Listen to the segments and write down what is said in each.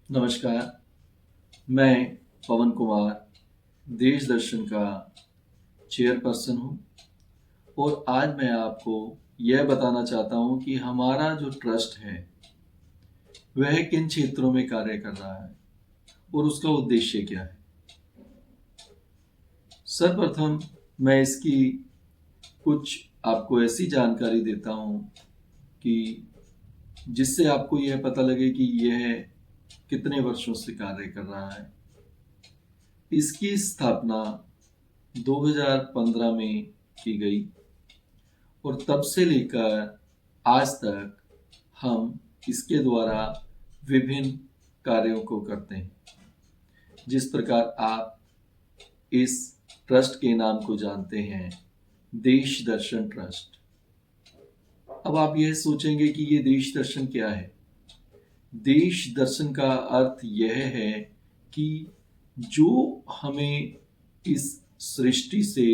नमस्कार, मैं पवन कुमार देश दर्शन का चेयरपर्सन हूँ और आज मैं आपको यह बताना चाहता हूँ कि हमारा जो ट्रस्ट है वह किन क्षेत्रों में कार्य कर रहा है और उसका उद्देश्य क्या है। सर्वप्रथम मैं इसकी कुछ आपको ऐसी जानकारी देता हूँ कि जिससे आपको यह पता लगे कि यह कितने वर्षों से कार्य कर रहा है। इसकी स्थापना 2015 में की गई और तब से लेकर आज तक हम इसके द्वारा विभिन्न कार्यों को करते हैं। जिस प्रकार आप इस ट्रस्ट के नाम को जानते हैं, देश दर्शन ट्रस्ट। अब आप यह सोचेंगे कि ये देश दर्शन क्या है। देश दर्शन का अर्थ यह है कि जो हमें इस सृष्टि से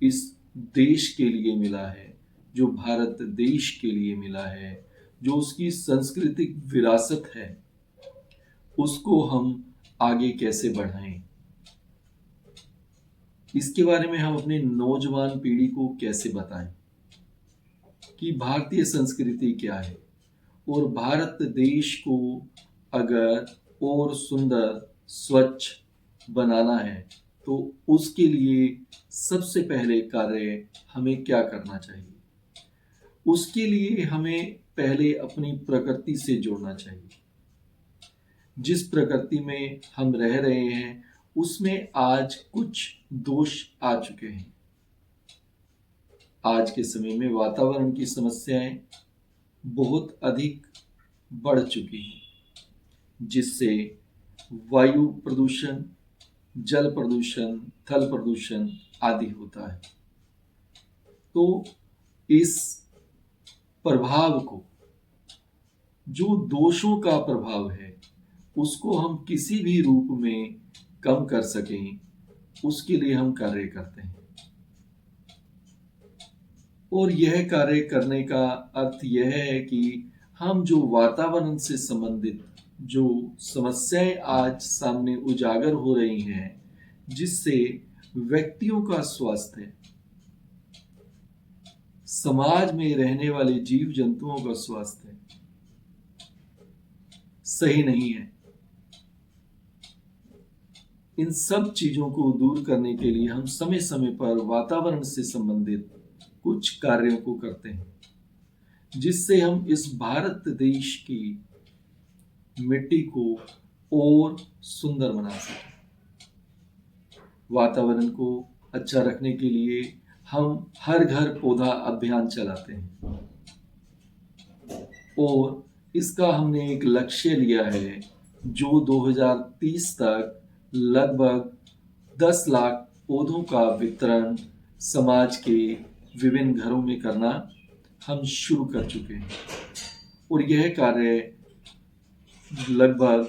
इस देश के लिए मिला है, जो भारत देश के लिए मिला है, जो उसकी सांस्कृतिक विरासत है, उसको हम आगे कैसे बढ़ाएं, इसके बारे में हम अपने नौजवान पीढ़ी को कैसे बताएं कि भारतीय संस्कृति क्या है और भारत देश को अगर और सुंदर स्वच्छ बनाना है तो उसके लिए सबसे पहले कार्य हमें क्या करना चाहिए। उसके लिए हमें पहले अपनी प्रकृति से जुड़ना चाहिए। जिस प्रकृति में हम रह रहे हैं उसमें आज कुछ दोष आ चुके हैं। आज के समय में वातावरण की समस्याएं बहुत अधिक बढ़ चुकी हैं, जिससे वायु प्रदूषण, जल प्रदूषण, थल प्रदूषण आदि होता है। तो इस प्रभाव को, जो दोषों का प्रभाव है, उसको हम किसी भी रूप में कम कर सकें, उसके लिए हम कार्य करते हैं। और यह कार्य करने का अर्थ यह है कि हम जो वातावरण से संबंधित जो समस्याएं आज सामने उजागर हो रही हैं, जिससे व्यक्तियों का स्वास्थ्य, समाज में रहने वाले जीव जंतुओं का स्वास्थ्य सही नहीं है, इन सब चीजों को दूर करने के लिए हम समय समय पर वातावरण से संबंधित कुछ कार्यों को करते हैं, जिससे हम इस भारत देश की मिट्टी को और सुंदर बना सकें। वातावरण को अच्छा रखने के लिए हम हर घर पौधा अभियान चलाते हैं और इसका हमने एक लक्ष्य लिया है जो 2030 तक लगभग 10 लाख पौधों का वितरण समाज के विभिन्न घरों में करना हम शुरू कर चुके हैं। और यह कार्य लगभग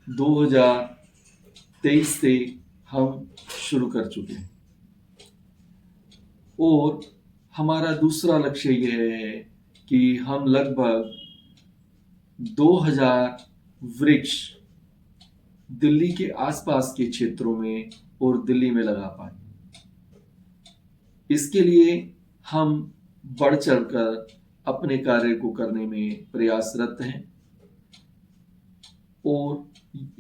2023 से हम शुरू कर चुके हैं। और हमारा दूसरा लक्ष्य यह है कि हम लगभग 2000 वृक्ष दिल्ली के आसपास के क्षेत्रों में और दिल्ली में लगा पाए। इसके लिए हम बढ़ चढ़कर अपने कार्य को करने में प्रयासरत हैं। और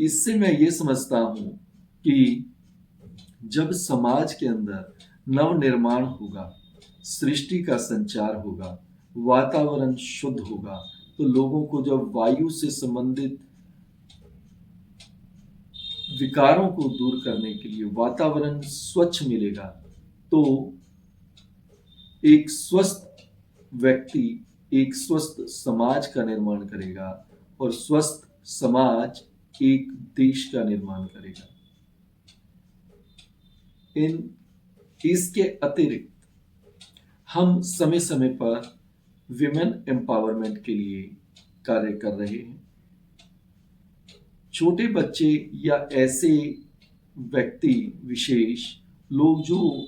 इससे मैं ये समझता हूं कि जब समाज के अंदर नव निर्माण होगा, सृष्टि का संचार होगा, वातावरण शुद्ध होगा, तो लोगों को जब वायु से संबंधित विकारों को दूर करने के लिए वातावरण स्वच्छ मिलेगा, तो एक स्वस्थ व्यक्ति एक स्वस्थ समाज का निर्माण करेगा और स्वस्थ समाज एक देश का निर्माण करेगा। इसके अतिरिक्त हम समय समय पर विमेन एम्पावरमेंट के लिए कार्य कर रहे हैं। छोटे बच्चे या ऐसे व्यक्ति विशेष लोग जो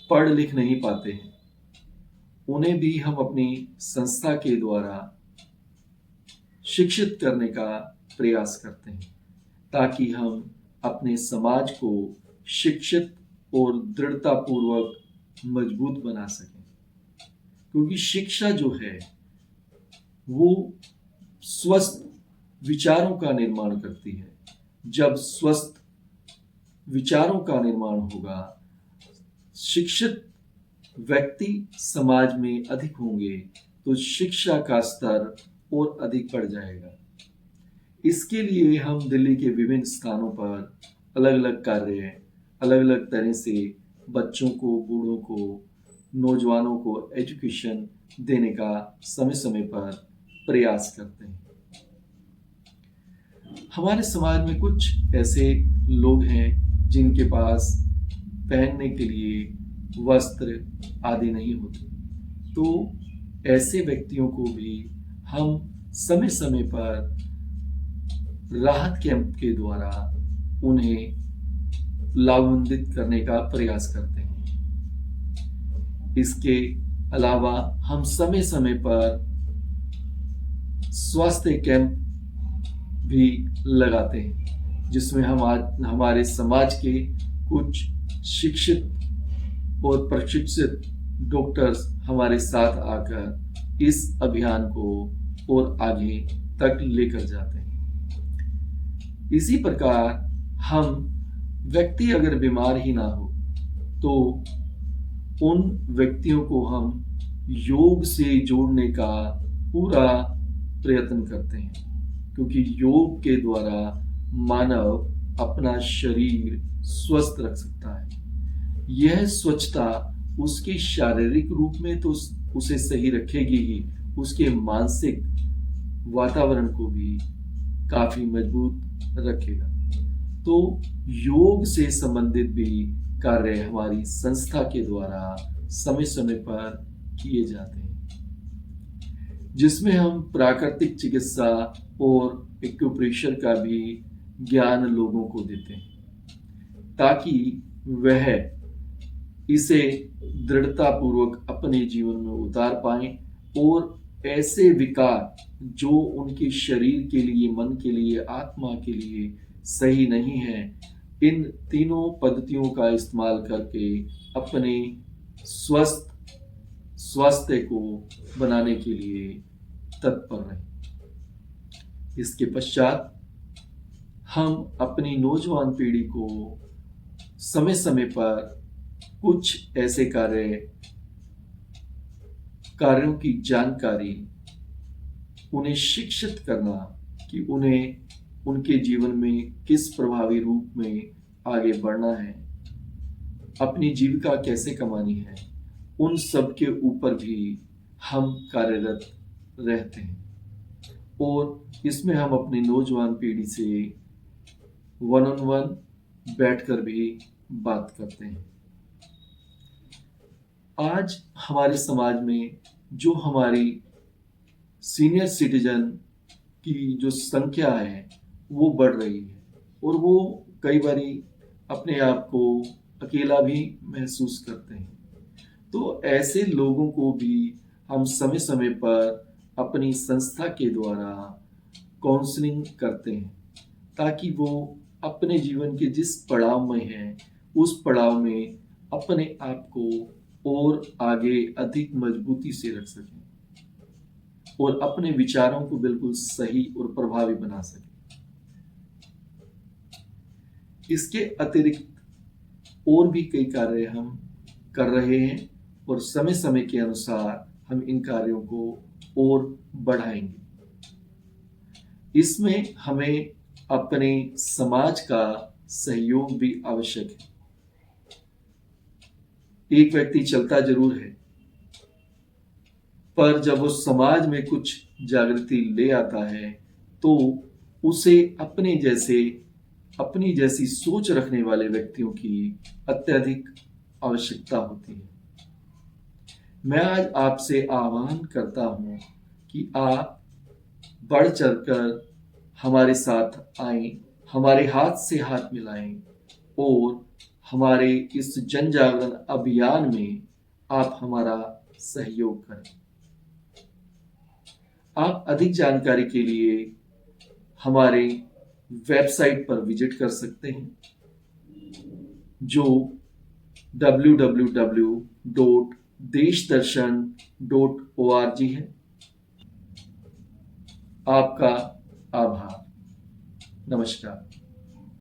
पढ़ लिख नहीं पाते हैं, उन्हें भी हम अपनी संस्था के द्वारा शिक्षित करने का प्रयास करते हैं। ताकि हम अपने समाज को शिक्षित और दृढ़तापूर्वक मजबूत बना सकें। क्योंकि शिक्षा जो है वो स्वस्थ विचारों का निर्माण करती है। जब स्वस्थ विचारों का निर्माण होगा, शिक्षित व्यक्ति समाज में अधिक होंगे, तो शिक्षा का स्तर और अधिक बढ़ जाएगा। इसके लिए हम दिल्ली के विभिन्न स्थानों पर अलग अलग कार्य, अलग अलग तरह से बच्चों को, बूढ़ों को, नौजवानों को एजुकेशन देने का समय समय पर प्रयास करते हैं। हमारे समाज में कुछ ऐसे लोग हैं जिनके पास पहनने के लिए वस्त्र आदि नहीं होते, तो ऐसे व्यक्तियों को भी हम समय समय पर राहत कैंप के द्वारा उन्हें लाभान्वित करने का प्रयास करते हैं। इसके अलावा हम समय समय पर स्वास्थ्य कैंप भी लगाते हैं, जिसमें हम आज हमारे समाज के कुछ शिक्षित और प्रशिक्षित डॉक्टर्स हमारे साथ आकर इस अभियान को और आगे तक लेकर जाते हैं। इसी प्रकार हम व्यक्ति अगर बीमार ही ना हो तो उन व्यक्तियों को हम योग से जोड़ने का पूरा प्रयत्न करते हैं, क्योंकि योग के द्वारा मानव अपना शरीर स्वस्थ रख सकता है। यह स्वच्छता उसके शारीरिक रूप में तो उसे सही रखेगी ही, उसके मानसिक वातावरण को भी काफी मजबूत रखेगा। तो योग से संबंधित भी कार्य हमारी संस्था के द्वारा समय समय पर किए जाते हैं, जिसमें हम प्राकृतिक चिकित्सा और एक्यूप्रेशर का भी ज्ञान लोगों को देते हैं, ताकि वह इसे दृढ़तापूर्वक अपने जीवन में उतार पाएं और ऐसे विकार जो उनके शरीर के लिए, मन के लिए, आत्मा के लिए सही नहीं है, इन तीनों पद्धतियों का इस्तेमाल करके अपने स्वास्थ्य को बनाने के लिए तत्पर रहें। इसके पश्चात हम अपनी नौजवान पीढ़ी को समय समय पर कुछ ऐसे कार्यों की जानकारी, उन्हें शिक्षित करना कि उन्हें उनके जीवन में किस प्रभावी रूप में आगे बढ़ना है, अपनी जीविका कैसे कमानी है, उन सब के ऊपर भी हम कार्यरत रहते हैं। और इसमें हम अपनी नौजवान पीढ़ी से वन ऑन वन बैठकर भी बात करते हैं। आज हमारे समाज में जो हमारी सीनियर सिटीजन की जो संख्या है वो बढ़ रही है, और वो कई बारी अपने आप को अकेला भी महसूस करते हैं। तो ऐसे लोगों को भी हम समय समय पर अपनी संस्था के द्वारा काउंसलिंग करते हैं, ताकि वो अपने जीवन के जिस पड़ाव में हैं उस पड़ाव में अपने आप को और आगे अधिक मजबूती से रख सकें और अपने विचारों को बिल्कुल सही और प्रभावी बना सकें। इसके अतिरिक्त और भी कई कार्य हम कर रहे हैं और समय समय के अनुसार हम इन कार्यों को और बढ़ाएंगे। इसमें हमें अपने समाज का सहयोग भी आवश्यक है। एक व्यक्ति चलता जरूर है, पर जब वो समाज में कुछ जागृति ले आता है तो उसे अपनी जैसी सोच रखने वाले व्यक्तियों की अत्यधिक आवश्यकता होती है। मैं आज आपसे आह्वान करता हूं कि आप बढ़ चढ़कर हमारे साथ आएं, हमारे हाथ से हाथ मिलाएं और हमारे इस जन जागरण अभियान में आप हमारा सहयोग करें। आप अधिक जानकारी के लिए हमारे वेबसाइट पर विजिट कर सकते हैं, जो www.deshdarshan.org है। आपका आभार। नमस्कार।